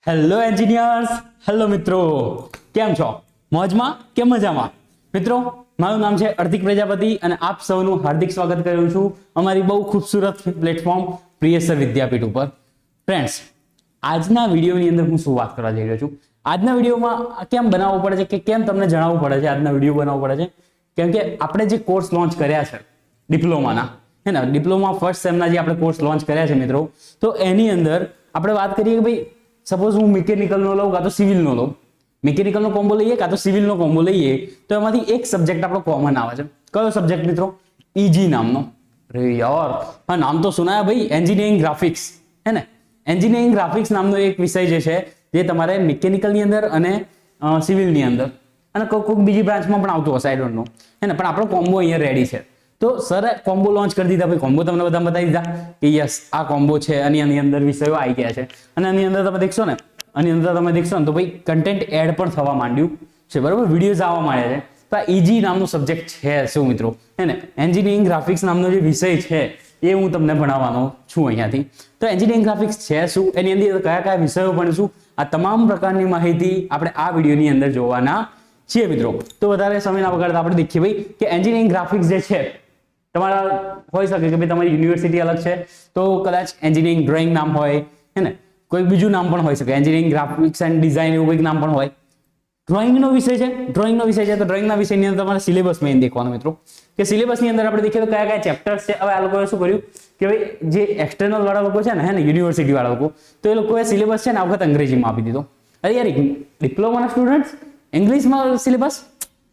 Hello engineers, hello મિત્રો, કેમ છો? મોજમાં કે મજામાં? મિત્રો, મારું નામ છે હાર્દિક પ્રજાપતિ અને આપ સૌનું હાર્દિક સ્વાગત કરું છું અમારી બહુ ખૂબસૂરત પ્લેટફોર્મ પ્રિયસર વિદ્યાપીઠ ઉપર. ફ્રેન્ડ્સ, આજના વિડીયોની અંદર હું શું વાત કરવા જઈ રહ્યો છું? આજના વિડીયોમાં કેમ બનાવવો પડે છે કે કેમ તમને જણાવવું પડે છે આજના વિડીયો બનાવવો પડે છે? કેમ કે આપણે જે કોર્સ લોન્ચ કર્યા છે ડિપ્લોમાના, હે ને, ડિપ્લોમા ફર્સ્ટ સેમના જે આપણે કોર્સ લોન્ચ કર્યા છે મિત્રો, તો એની અંદર આપણે વાત કરીએ કે ભાઈ સપોઝ હું મિકેનિકલનો લઉં કાં તો સિવિલનો લઉં, મિકેનિકલનો કોમ્બો લઈએ કાં તો સિવિલનો કોમ્બો લઈએ, તો એમાંથી એક સબ્જેક્ટ આપણો કોમન આવે છે. કયો સબ્જેક્ટ મિત્રો? ઈજી નામનો. અરે યાર, હા, નામ તો સુનાયા ભાઈ, એન્જિનિયરિંગ ગ્રાફિક્સ, હે ને. એન્જિનિયરિંગ ગ્રાફિક્સ નામનો એક વિષય જે છે જે તમારે મિકેનિકલની અંદર અને સિવિલની અંદર અને કોઈક બીજી બ્રાન્ચમાં પણ આવતું હશે, આઈ ડોન્ટ નો, હે ને. પણ આપણો કોમ્બો અહીંયા રેડી છે. તો સર કોમ્બો લોન્ચ કરી દીધા ભાઈ, કોમ્બો તમને બધા બતાવી દીધા કે યસ આ કોમ્બો છે અને આની અંદર વિષયો આવી ગયા છે. અને આની અંદર તમે દેખશો ને, તો ભાઈ કન્ટેન્ટ એડ પણ થવા માંડ્યું છે, બરાબર, વિડીયોઝ આવવા માંડ્યા છે. તો આ ઈજી નામનો સબ્જેક્ટ છે શું મિત્રો, હે ને. એન્જિનિયરિંગ ગ્રાફિક્સ નામનો જે વિષય છે એ હું તમને ભણાવવાનો છું અહીંયાથી. તો એન્જિનિયરિંગ ગ્રાફિક્સ છે શું, એની અંદર કયા કયા વિષયો ભણીશું, આ તમામ પ્રકારની માહિતી આપણે આ વિડીયોની અંદર જોવાના છીએ મિત્રો. તો વધારે સમય ના બગાડતા આપણે દેખીએ ભાઈ કે એન્જિનિયરિંગ ગ્રાફિક્સ જે છે તમારા હોઈ શકે કે ભાઈ તમારી યુનિવર્સિટી અલગ છે તો કદાચ એન્જિનિયરિંગ ડ્રોઈંગ નામ હોય, હે ને, કોઈ બીજું નામ પણ હોઈ શકે, એન્જિનિયરિંગ ગ્રાફિક્સ એન્ડ ડિઝાઇન એવું કંઈક નામ પણ હોય. ડ્રોઈંગનો વિષય છે તો ડ્રોઈંગના વિષયની અંદર તમારે સિલેબસ મેઇન દેખવાનો મિત્રો, કે સિલેબસની અંદર આપણે દેખીએ તો કયા કયા ચેપ્ટર્સ છે. હવે આ લોકોએ શું કર્યું કે ભાઈ જે એક્સટર્નલ વાળા લોકો છે ને, હે ને, યુનિવર્સિટી વાળા લોકો, તો એ લોકોએ સિલેબસ છે ને આ વખત અંગ્રેજીમાં આપી દીધો. અરે યાર, ડિપ્લોમાના સ્ટુડન્ટ્સ ઇંગ્લિશમાં સિલેબસ,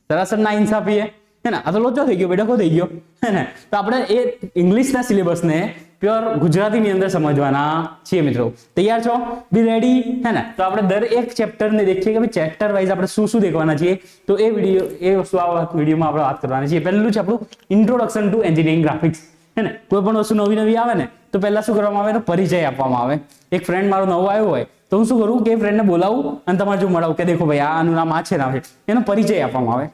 સરાસર ના ઇન્સાફી હે ને, આ તો લોચો થઈ ગયો, બેડકો થઈ ગયો, હે ને. તો આપણે એ ઇંગ્લિશના સિલેબસને પ્યોર ગુજરાતીની અંદર સમજવાના છીએ મિત્રો. તૈયાર છો? બી રેડી, હે ને. તો આપણે દરેક ચેપ્ટરને દેખીએ કે ભાઈ ચેપ્ટર વાઇઝ આપણે શું શું દેખવાના છીએ. તો એ વસ્તુ આ વિડીયોમાં આપણે વાત કરવાની છીએ. પહેલું છે આપણું ઇન્ટ્રોડક્શન ટુ એન્જિનિયરિંગ ગ્રાફિક્સ, હે ને. કોઈ પણ વસ્તુ નવી આવે ને તો પહેલા શું કરવામાં આવે, એનો પરિચય આપવામાં આવે. એક ફ્રેન્ડ મારો નવો આવ્યો હોય તો હું શું કરું કે ફ્રેન્ડને બોલાવું અને તમારે જો મળાવું કે દેખો ભાઈ આનું નામ આ છે, નામ છે, એનો પરિચય આપવામાં આવે.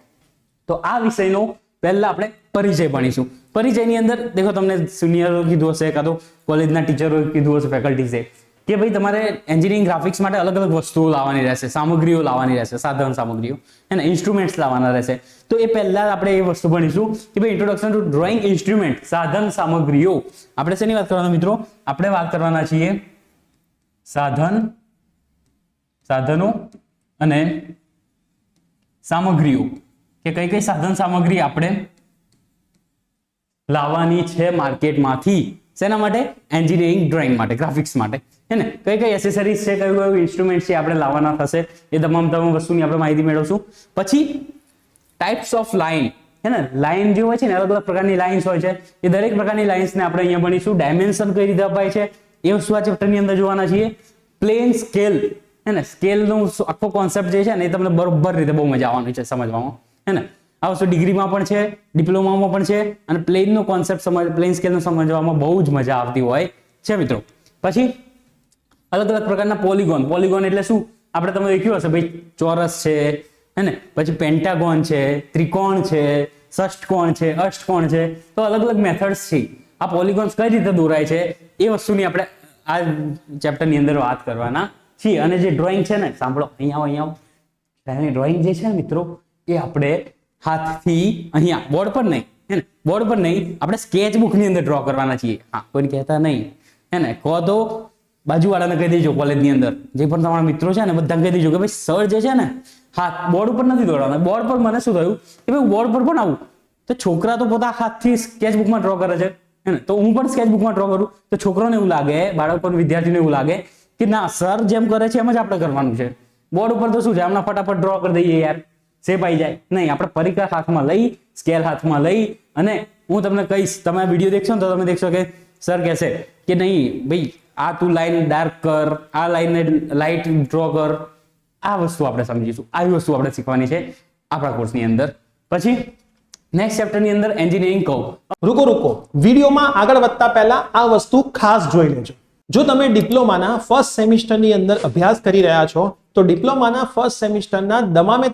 તો આ વિષયનો પહેલા આપણે પરિચય ભણીશું. પરિચયની અંદર દેખો તમને સિનિયરો કીધું હશે કાં તો કોલેજના ટીચરો કીધું હશે, ફેકલ્ટીઝે, કે ભાઈ તમારે એન્જિનિયરિંગ ગ્રાફિક્સ માટે અલગ અલગ વસ્તુઓ લાવવાની રહેશે, સામગ્રીઓ લાવવાની રહેશે, સાધન સામગ્રીઓ, હે ને, ઇન્સ્ટ્રુમેન્ટ્સ લાવવાના રહેશે. તો એ પહેલા આપણે એ વસ્તુ ભણીશું કે ભાઈ ઇન્ટ્રોડક્શન ટુ ડ્રોઈંગ ઇન્સ્ટ્રુમેન્ટ, સાધન સામગ્રીઓ. આપણે શેની વાત કરવાના મિત્રો? આપણે વાત કરવાના છીએ સાધનો અને સામગ્રીઓ, કે કઈ કઈ સાધન સામગ્રી આપણે લાવવાની છે માર્કેટમાંથી. શેના માટે? એન્જિનિયરિંગ ડ્રોઈંગ માટે, ગ્રાફિક્સ માટે, હે ને. કઈ કઈ એસેસરીઝ છે, કયું કયું ઇન્સ્ટ્રુમેન્ટ છે આપણે લાવવાના થશે, એ તમામ વસ્તુની આપણે માહિતી મેળવશું. પછી ટાઈપ્સ ઓફ લાઇન, હે ને. લાઇન જે હોય છે ને, અલગ અલગ પ્રકારની લાઇન્સ હોય છે, એ દરેક પ્રકારની લાઇન્સને આપણે અહીંયા ભણીશું. ડાયમેન્શન કઈ રીતે અપાય છે એ વસ્તુ આ ચેપ્ટરની અંદર જોવાના છીએ. પ્લેન સ્કેલ, હે ને, સ્કેલનો આખો કોન્સેપ્ટ જે છે ને એ તમને બરોબર રીતે બહુ મજા આવવાની છે સમજવામાં, હે ને. આ વસ્તુ ડિગ્રીમાં પણ છે, ડિપ્લોમામાં પણ છે, અને પ્લેનનો કોન્સેપ્ટ પ્લેન સ્કેલનો સમજવામાં બહુ જ મજા આવતી હોય છે મિત્રો. પછી અલગ અલગ પ્રકારના પોલિગોન એટલે શું? આપણે તમે દેખ્યું હશે ભાઈ, ચોરસ છે, હે ને, પછી પેન્ટાગોન છે, ત્રિકોણ છે, ષષ્ટકોણ છે, અષ્ટકોણ છે. તો અલગ અલગ મેથડ્સ છે. આ પોલિગોન્સ કઈ રીતે દોરાય છે એ વસ્તુની આપણે આ ચેપ્ટરની અંદર વાત કરવાના છીએ. અને જે ડ્રોઈંગ છે ને, સાંભળો, અહીંયા આવો, ડ્રોઈંગ જે છે ને મિત્રો, એ આપણે હાથથી અહીંયા બોર્ડ પર નહીં, હે ને, બોર્ડ પર નહીં, આપણે સ્કેચબુક ની અંદર ડ્રો કરવાના છીએ. હા, કોઈને કહેતા નહીં, હે ને. કહો તો બાજુવાળાને કહી દેજો, કોલેજની અંદર જે પણ તમારા મિત્રો છે ને બધાને કહી દેજો કે ભાઈ સર જે છે ને હાથ બોર્ડ ઉપર નથી દોડવાના. બોર્ડ પર મને શું થયું કે ભાઈ બોર્ડ પર પણ આવું તો છોકરા તો પોતા હાથથી સ્કેચબુકમાં ડ્રો કરે છે, હે ને. તો હું પણ સ્કેચબુકમાં ડ્રો કરું તો છોકરોને એવું લાગે, બાળકો વિદ્યાર્થીને એવું લાગે કે ના, સર જેમ કરે છે એમ જ આપણે કરવાનું છે. બોર્ડ ઉપર તો શું છે, હમણાં ફટાફટ ડ્રો કરી દઈએ યાર, શેપ આવી જાય. નહીં, આપણે પરિકર હાથમાં લઈ, સ્કેલ હાથમાં લઈ, અને હું તમને કહીશ, તમે વિડીયો દેખશો ને તો તમે દેખશો કે સર કહેશે કે નહીં ભાઈ આ તું લાઈન ડાર્ક કર, આ લાઈનને લાઇટ ડ્રો કર. આ વસ્તુ આપણે સમજીશું, આવી વસ્તુ આપણે શીખવાની છે આપણા કોર્સની અંદર. પછી નેક્સ્ટ ચેપ્ટરની અંદર એન્જિનિયરિંગ કહું. રૂકો વિડીયોમાં આગળ વધતા પહેલા આ વસ્તુ ખાસ જોઈ લેજો. જો તમે ડિપ્લોમાના ફર્સ્ટ સેમિસ્ટરની અંદર અભ્યાસ કરી રહ્યા છો તો ડિપ્લોમાના ફર્સ્ટ સેમિસ્ટરના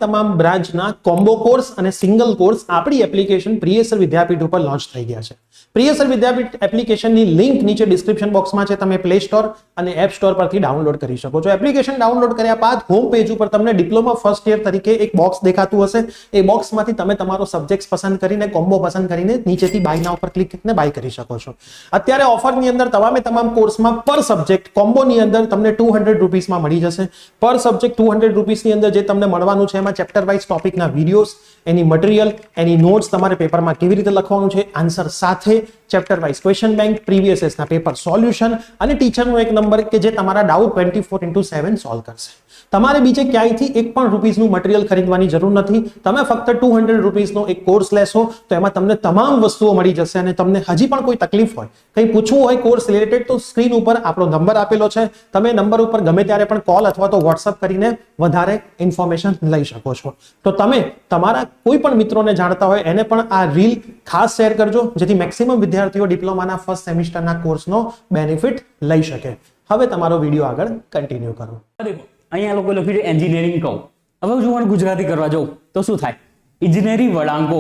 તમામ બ્રાન્ચના કોમ્બો કોર્સ અને સિંગલ કોર્સ આપણી એપ્લિકેશન પ્રિયસર વિદ્યાપીઠ ઉપર લોન્ચ થઈ ગયા છે. પ્રિયસર વિદ્યાપીઠ એપ્લિકેશનની લિંક નીચે ડિસ્ક્રિપ્શન બોક્સમાં છે. તમે પ્લે સ્ટોર અને એપ સ્ટોર પરથી ડાઉનલોડ કરી શકો છો. એપ્લિકેશન ડાઉનલોડ કર્યા બાદ હોમ પેજ ઉપર તમને ડિપ્લોમા ફર્સ્ટ યર તરીકે એક બોક્સ દેખાતું હશે. એ બોક્સમાંથી તમે તમારો સબ્જેક્ટ પસંદ કરીને કોમ્બો પસંદ કરીને નીચેથી બાયના ઉપર ક્લિક કરીને બાય કરી શકો છો. અત્યારે ઓફરની અંદર તમામ કોર્સમાં પર સબ્જેક્ટ કોમ્બોની અંદર તમને 200 રૂપીસમાં મળી જશે. પર સબ્જેક્ટ 200 રૂપીસની અંદર જે તમને મળવાનું છે એમાં ચેપ્ટર વાઇઝ ટોપિકના વિડીયોઝ, એની મટીરિયલ, એની નોટ્સ, તમારે પેપરમાં કેવી રીતે લખવાનું છે, આન્સર સાથે, chapter wise question bank, previous યર્સના પેપર સોલ્યુશન અને ટીચરનો એક નંબર કે જે તમારા ડાઉટ 24/7 સોલ્વ કરશે. તમારે બીજે ક્યાંયથી એક પણ રૂપીસનું મટીરિયલ ખરીદવાની જરૂર નથી. તમે ફક્ત 200 રૂપીસનો એક કોર્સ લેશો તો એમાં તમને તમામ વસ્તુઓ મળી જશે. અને તમને હજી પણ કોઈ તકલીફ હોય, કંઈ પૂછવું હોય કોર્સ રિલેટેડ, તો સ્ક્રીન ઉપર આપણો નંબર આપેલો છે. તમે નંબર ઉપર ગમે ત્યારે પણ કોલ અથવા તો વોટ્સઅપ કરીને વધારે ઇન્ફોર્મેશન લઈ શકો છો. તો તમે તમારા કોઈ પણ મિત્રોને જાણતા હોય એને પણ આ રીલ ખાસ શેર કરજો, જેથી મેક્સિમમ વિદ્યાર્થીઓ ડિપ્લોમાના ફર્સ્ટ સેમિસ્ટરના કોર્સનો બેનિફિટ લઈ શકે. હવે તમારો વિડીયો આગળ કન્ટિન્યુ કરો. દેખો અહીંયા લોકો લખ્યું છે એન્જિનિયરિંગ કહું. હવે જો મને ગુજરાતી કરવા જાઉં તો શું થાય? ઇજનેરી વળાંકો.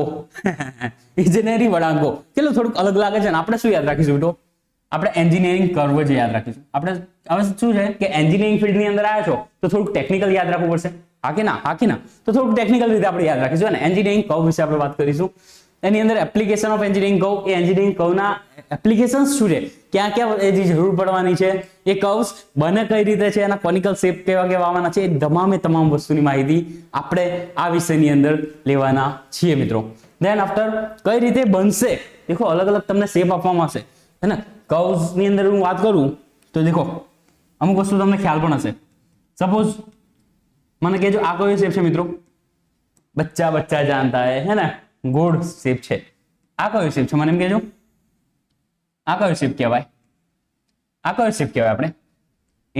ઇજનેરી વળાંકો ચલો થોડુંક અલગ લાગે છે ને. આપણે શું યાદ રાખીશું બેટો? આપણે એન્જિનિયરિંગ કર્વ જ યાદ રાખીશું. આપણે હવે શું છે કે એન્જિનિયરિંગ ફિલ્ડની અંદર આવ્યા છો તો થોડુંક ટેકનિકલ યાદ રાખવું પડશે. હા કે ના? તો થોડુંક ટેકનિકલ રીતે આપણે યાદ રાખીશું અને એન્જિનિયરિંગ કર્વ વિશે આપણે વાત કરીશું. એની અંદર એપ્લિકેશન ઓફ એન્જિનિયરિંગ કર્વ, એ એન્જિનિયરિંગ કર્વના એપ્લિકેશન્સ શું છે, ક્યાં ક્યાં એની જરૂર પડવાની છે, એ કર્વ્સ બને કઈ રીતે છે, એના કોનિકલ શેપ કેવા કેવા આવવાના છે, એ તમામ વસ્તુની માહિતી આપણે આ વિષયની અંદર લેવાના છીએ મિત્રો. ધેન આફ્ટર કઈ રીતે બનશે, દેખો અલગ અલગ તમને શેપ આપવામાં આવશે હે ને. કર્વ્સ ની અંદર હું વાત કરું તો દેખો અમુક વસ્તુ તમને ખ્યાલ પણ હશે. સપોઝ મને કહેજો આ કયો શેપ છે મિત્રો? બચ્ચા જાનતા હે ને, ગોળ શેપ છે. આ કયો શેપ છે મને એમ કહેજો? આ કયો શેપ કહેવાય? આ કયો શેપ કહેવાય? આપણે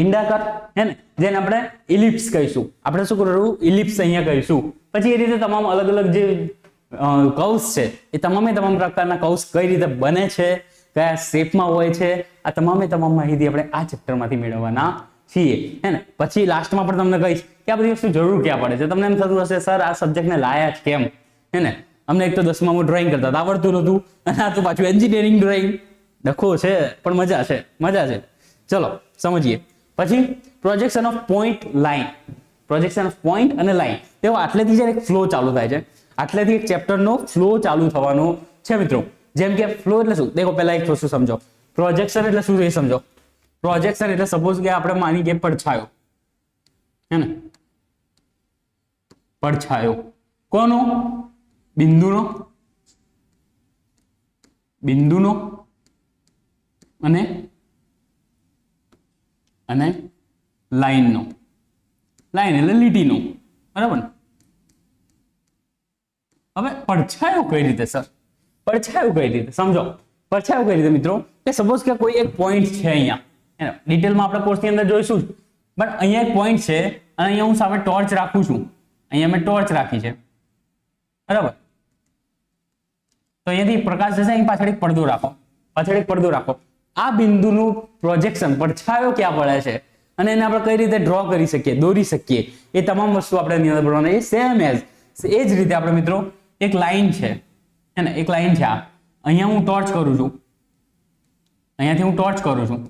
ઇન્ડાકાર હે ને, જેને આપણે ઇલિપ્સ કહીશું. આપણે શું કરવું? ઇલિપ્સ અહીંયા કહીશું. પછી એ રીતે તમામ અલગ અલગ જે કર્વ્સ છે એ તમામ પ્રકારના કર્વ્સ કઈ રીતે બને છે, કયા શેપમાં હોય છે, આ તમામ માહિતી આપણે આ ચેપ્ટરમાંથી મેળવવાના છીએ હે ને. પછી લાસ્ટમાં પણ તમને કહીશ કે આ બધી વસ્તુ જરૂર ક્યાં પડે છે. તમને એમ થતું હશે સર આ સબ્જેક્ટને લાયા જ કેમ હે ને. અમને એક તો 10માં ડ્રોઈંગ કરતા આવડતું નહોતું અને આ તો પાછું એન્જિનિયરિંગ ડ્રોઈંગ. ડખો છે પણ મજા છે. ચલો સમજીએ. પછી projection of point line. Projection of point અને લાઈન, તેઓ આટલેથી જ્યારે એક ફ્લો ચાલુ થાય છે, આટલેથી એક ચેપ્ટરનો ફ્લો ચાલુ થવાનો છે મિત્રો. જેમ કે ફ્લો એટલે શું? દેખો પહેલા એક વસ્તુ સમજો. પ્રોજેક્શન એટલે શું એ સમજો. પ્રોજેક્શન એટલે સપોઝ કે આપણે માની કે પડછાયો હે ને. પડછાયો કોનો? બિંદુનો અને લાઈનનો. લાઈન એટલે લીટીનો, બરાબર ને. હવે પડછાયો કઈ રીતે સર? પડછાયો કઈ રીતે સમજો. પડછાયો કઈ રીતે મિત્રો? કે સપોઝ કે કોઈ એક પોઈન્ટ છે અહીંયા, ડિટેલમાં આપણે કોર્સની અંદર જોઈશું, પણ અહીંયા એક પોઈન્ટ છે અને અહીંયા હું સામે ટોર્ચ રાખું છું. અહીંયા મેં ટોર્ચ રાખી છે, બરાબર. તો અહીંયાથી પ્રકાશ જશે, અહીં પાછળ એક પડદો રાખો. આ બિંદુનું પ્રોજેક્શન પડછાયો ક્યાં પડે છે અને એને આપણે કઈ રીતે ડ્રો કરી શકીએ, દોરી શકીએ, એ તમામ વસ્તુ આપણે એની અંદર ભણવાની. સેમ એઝ એ જ રીતે આપણે મિત્રો એક લાઈન છે હે ને, એક લાઈન છે. આ અહીંયા હું ટોર્ચ કરું છું, અહીંયાથી હું ટોર્ચ કરું છું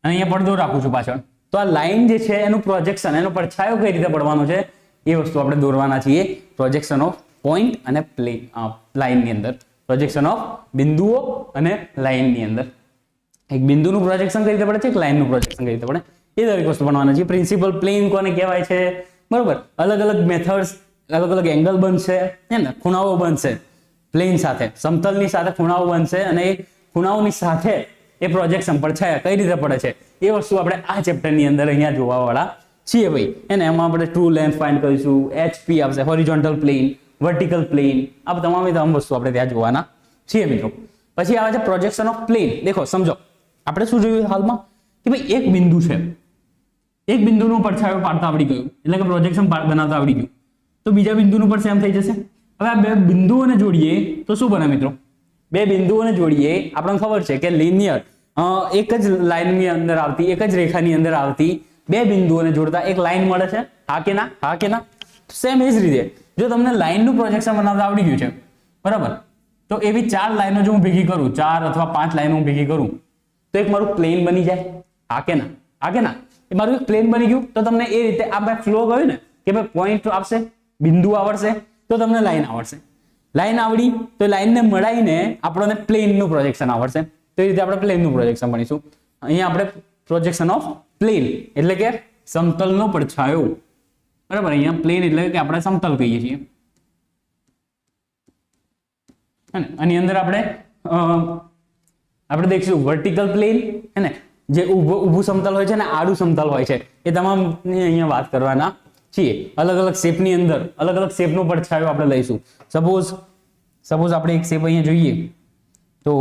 અને અહીંયા પડદો રાખું છું પાછળ. તો આ લાઈન જે છે એનું પ્રોજેક્શન, એનો પડછાયો કઈ રીતે પડવાનો છે એ વસ્તુ આપણે દોરવાના છીએ પ્રોજેક્શન ઓફ પોઈન્ટ અને લાઈનની અંદર. પ્રોજેક્શન ઓફ બિંદુઓ અને લાઈનની અંદર. એક બિંદુનું પ્રોજેક્શન કઈ રીતે પડે છે, એક લાઈનનું પ્રોજેક્શન કઈ રીતે પડે, એ દરેક વસ્તુ ભણવાના છે. પ્રિન્સિપલ પ્લેન કોને કહેવાય છે, બરોબર. અલગ અલગ મેથડ્સ, અલગ અલગ એંગલ બનશે હે ને, ખૂણાઓ બનશે પ્લેન સાથે, સમતલની સાથે ખૂણાઓ બનશે અને એ ખૂણાઓની સાથે એ પ્રોજેક્શન પડછાયા કઈ રીતે પડે છે એ વસ્તુ આપણે આ ચેપ્ટરની અંદર અહીંયા જોવાવાળા છીએ ભાઈ. એને એમાં આપણે ટ્રુ લેન્થ ફાઇન્ડ કરીશું, HP આવશે, હોરિઝોન્ટલ પ્લેન, વર્ટિકલ પ્લેન, આ તમામ વસ્તુ આપણે ત્યાં જોવાના છીએ મિત્રો. પછી આવે છે પ્રોજેક્શન ઓફ પ્લેન. દેખો સમજો, આપણે શું જોયું હાલમાં કે ભાઈ એક બિંદુ છે, એક બિંદુનો પડછાયો પાડતા આવડી ગયું, એટલે કે પ્રોજેક્શન બનાવતા આવડી ગયું, તો બીજા બિંદુનું પણ સેમ થઈ જશે. હવે આ બે બિંદુઓને જોડીએ તો શું બને મિત્રો? બે બિંદુઓને જોડીએ આપણને ખબર છે કે લિનિયર એક જ લાઈનની અંદર આવતી, એક જ રેખાની અંદર આવતી બે બિંદુઓને જોડતા એક લાઈન મળે છે, હા કે ના? હા કે ના? સેમ એ જ રીતે જો તમને લાઈનનું પ્રોજેક્શન બનાવતા આવડી ગયું છે, બરાબર, તો એવી 4 લાઈનો જો હું ભેગી કરું, 4 અથવા 5 લાઈનો હું ભેગી કરું તો એક મારું પ્લેન બની જાય, હા કે ના? હા કે ના? એ મારું એક પ્લેન બની ગયું. તો તમને એ રીતે આ ભાઈ ફ્લો ગયું ને કે ભાઈ પોઈન્ટ આવશે, બિંદુ આવડશે તો તમને લાઈન આવડશે. લાઈન આવડી તો લાઈનને મળાઈને આપણને પ્લેનનું પ્રોજેક્શન આવડશે. તો એ રીતે આપણે પ્લેનનું પ્રોજેક્શન ભણીશું. અહીંયા આપણે પ્રોજેક્શન ઓફ પ્લેન એટલે કે સમતલનો પડછાયો, બરાબર. અહીંયા પ્લેન એટલે કે આપણે સમતલ કહીએ છીએ. આની અંદર આપણે દેખીશું વર્ટિકલ પ્લેન, હે ને, જે ઊભું સમતલ હોય છે ને આડું સમતલ હોય છે, એ તમામની અહીંયા વાત કરવાના છીએ. અલગ અલગ શેપની અંદર અલગ અલગ શેપનો પડછાયો આપણે લઈશું. સપોઝ આપણે એક શેપ અહીંયા જોઈએ તો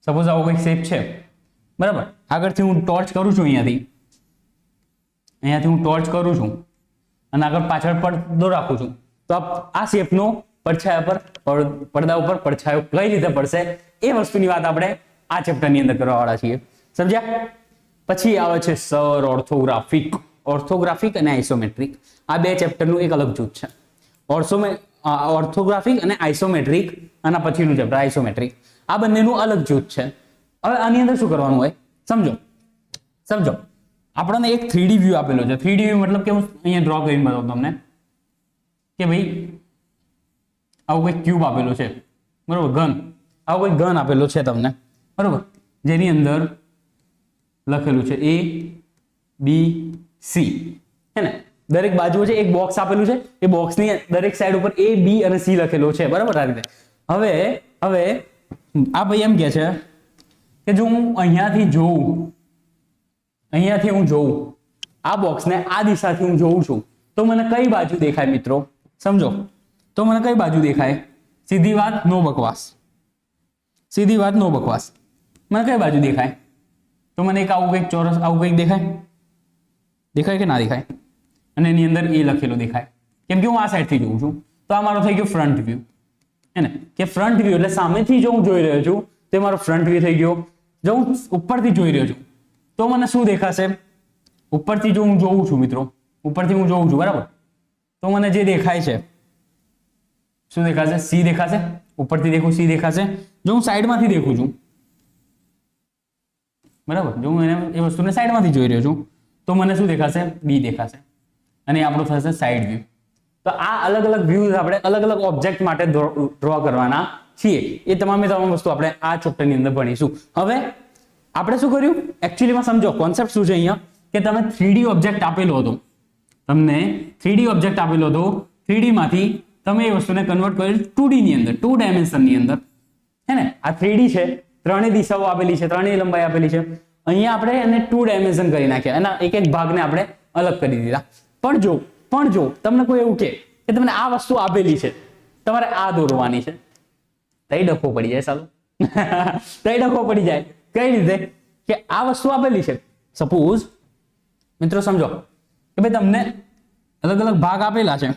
સપોઝ આવો કોઈ શેપ છે, બરાબર. આગળથી હું ટોર્ચ કરું છું, અહીંયાથી હું ટોર્ચ કરું છું અને આગળ પાછળ પડદો રાખું છું, તો આ શેપનો પડદા ઉપર પડછાયો કઈ રીતે પડશે એ વસ્તુની વાત આપણે આ ચેપ્ટરની અંદર કરવાવાળા છીએ. સમજ્યા? પછી આવે છે સર ઓર્થોગ્રાફિક અને આઇસોમેટ્રિક. આ બે ચેપ્ટરનું એક અલગ જૂથ છે. ઓર્થોગ્રાફિક અને આઇસોમેટ્રિક, આના પછીનું ચેપ્ટર આઇસોમેટ્રિક. આ બંનેનું અલગ જૂથ છે. હવે આની અંદર શું કરવાનું હોય સમજો. આપણને એક 3D વ્યૂ આપેલો છે. 3D વ્યૂ મતલબ કે હું અહીંયા ડ્રો કરીને બતાવું તમને કે ભાઈ આવું કોઈ ક્યુબ આપેલો છે, બરોબર, આવો કોઈ ગન આપેલો છે તમને, બરોબર, જેની અંદર લખેલું છે ABC, હે ને. દરેક બાજુ છે એક બોક્સ આપેલું છે, એ બોક્સની દરેક સાઈડ ઉપર A, B અને C લખેલો છે, બરાબર. આ રીતે હવે આ ભાઈ એમ કહે છે કે જો હું અહીંયાથી હું જોઉં આ બોક્સને આ દિશાથી હું જોઉં છું તો મને કઈ બાજુ દેખાય મિત્રો? સમજો, તો મને કઈ બાજુ દેખાય? સીધી વાત, નો બકવાસ. મને કઈ બાજુ દેખાય? તો મને એક આવું કંઈક ચોરસ આવું કંઈક દેખાય કે ના દેખાય? અને એની અંદર એ લખેલું દેખાય, કેમ કે હું આ સાઈડથી જોઉં છું. તો આ મારો થઈ ગયો ફ્રન્ટ વ્યૂ, હે ને, કે ફ્રન્ટ વ્યૂ એટલે સામેથી જો હું જોઈ રહ્યો છું તે મારો ફ્રન્ટ વ્યૂ થઈ ગયો. જો હું ઉપરથી જોઈ રહ્યો છું તો મને શું દેખાશે? ઉપરથી જો હું જોઉં છું મિત્રો, બરાબર, તો મને જે દેખાય છે શું દેખાશે? C દેખાશે. ઉપરથી દેખું C દેખાશે. જો હું સાઈડમાંથી દેખું છું, બરાબર, જો હું એ વસ્તુને સાઈડમાંથી જોઈ રહ્યો છું તો મને શું દેખાશે? B દેખાશે. અને આપણું થશે સાઈડ વ્યૂ. તો આ અલગ અલગ વ્યૂઝ આપણે અલગ અલગ ઓબ્જેક્ટ માટે ડ્રો કરવાના છીએ. એ તમામ વસ્તુ આપણે આ ચેપ્ટરની અંદર ભણીશું. હવે આપણે શું કર્યું એકચ્યુઅલીમાં સમજો કોન્સેપ્ટ શું છે અહીંયા, કે તમે 3D ઓબ્જેક્ટ આપેલો હતો, 3D માંથી તમે એ વસ્તુને કન્વર્ટ કરી 2D ની અંદર, 2 ડાયમેન્શનની અંદર, હે ને. આ 3D છે, ત્રણેય દિશાઓ આપેલી છે, ત્રણેય લંબાઈ આપેલી છે. અહીંયા આપણે એને 2 ડાયમેન્શન કરી નાખ્યા, એના એક એક ભાગને આપણે અલગ કરી દીધા. પણ જો તમને કોઈ એવું કે તમને આ વસ્તુ આપેલી છે, તમારે આ દોરવાની છે, તઈ ડખો પડી જાય. સાલું તઈ ડખો પડી જાય. કઈ રીતે? કે આ વસ્તુ આપેલી છે. સપોઝ મિત્રો સમજો કે ભાઈ તમને અલગ અલગ ભાગ આપેલા છે.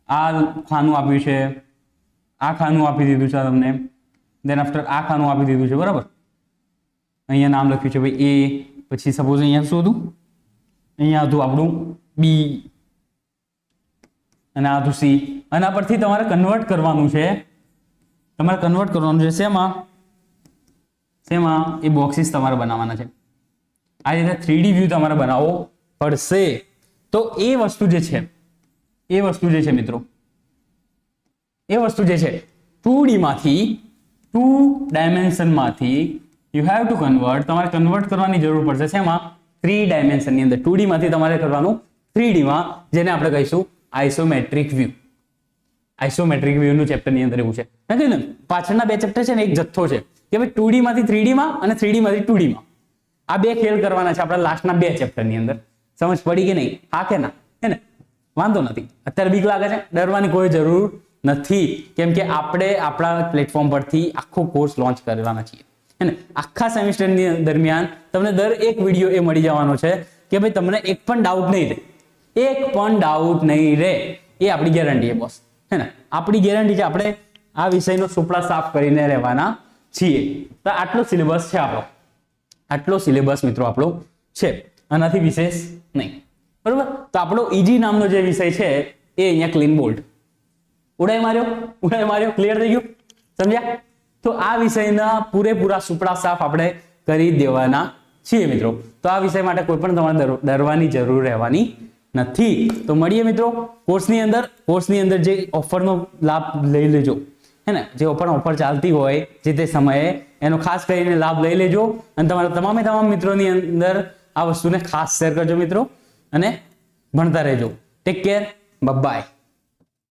આ ખાનું આપ્યું છે, આ ખાનું આપી દીધું છે તમને, દેન આફ્ટર આ ખાનું આપી દીધું છે, બરાબર. અહીંયા નામ લખ્યું છે ભાઈ A, પછી સપોઝ અહીંયા શું હતું? અહીંયા હતું આપણું B અને આ હતું C. આના પરથી તમારે કન્વર્ટ કરવાનું છે. શેમાં? એ બોક્સીસ તમારે બનાવવાના છે. આ રીતે 3D વ્યૂ તમારે બનાવવો પડશે. તો એ વસ્તુ જે છે મિત્રો, એ વસ્તુ જે છે 2D માંથી 2 ડાયમેન્શનમાંથી યુ હેવ ટુ કન્વર્ટ, તમારે કન્વર્ટ કરવાની જરૂર પડશે. શેમાં? 3 ડાયમેન્શનની અંદર. 2D માંથી તમારે કરવાનું 3D માં, જેને આપણે કહીશું આઇસોમેટ્રિક વ્યૂ. આઇસોમેટ્રિક વ્યૂ નું ચેપ્ટરની અંદર એવું છે. નથી ને, પાછળના બે ચેપ્ટર છે ને એક જથ્થો છે કે ભાઈ 2D માંથી 3D માં અને 3D માંથી 2D માં. આ બે ખેલ કરવાના છે આપણા લાસ્ટના બે ચેપ્ટરની અંદર. સમજ પડી કે નહીં? હા કે ના? હે ને, વાંધો નથી. અત્યારે બીક લાગે છે, ડરવાની કોઈ જરૂર નથી, કેમ કે આપણે આપણા પ્લેટફોર્મ પરથી આખો કોર્સ લોન્ચ કરવાના છીએ. હે ને, આખા સેમિસ્ટરની દરમિયાન તમને દર એક વિડીયો એ મળી જવાનો છે કે ભાઈ તમને એક પણ ડાઉટ નહીં રહે. એ આપણી ગેરંટી છે બોસ, હે ને. આપણી ગેરંટી છે. આપણે આ વિષયનો સુપડા સાફ કરીને રહેવાના છીએ. તો આટલો સિલેબસ છે આપણો. આટલો સિલેબસ મિત્રો આપણો છે, આનાથી વિશેષ નહીં. બરોબર, તો આપણો ઈજી નામનો જે વિષય છે એ અહીંયા ક્લીન બોલ્ડ ઉડાઈ માર્યો, ક્લિયર થઈ ગયું, સમજ્યા? તો આ વિષયના પૂરેપૂરા સુપડા સાફ આપણે કરી દેવાના છીએ મિત્રો. તો આ વિષય માટે કોઈ પણ તમારે ડરવાની જરૂર રહેવાની નથી. તો મળીએ મિત્રો કોર્સની અંદર જે ઓફરનો લાભ લઈ લેજો, હે ને, જે ઓફર ચાલતી હોય જે તે સમયે એનો ખાસ કરીને લાભ લઈ લેજો અને તમારા તમામ મિત્રોની અંદર આ વસ્તુને ખાસ શેર કરજો મિત્રો, અને ભણતા રહેજો. Take care, by.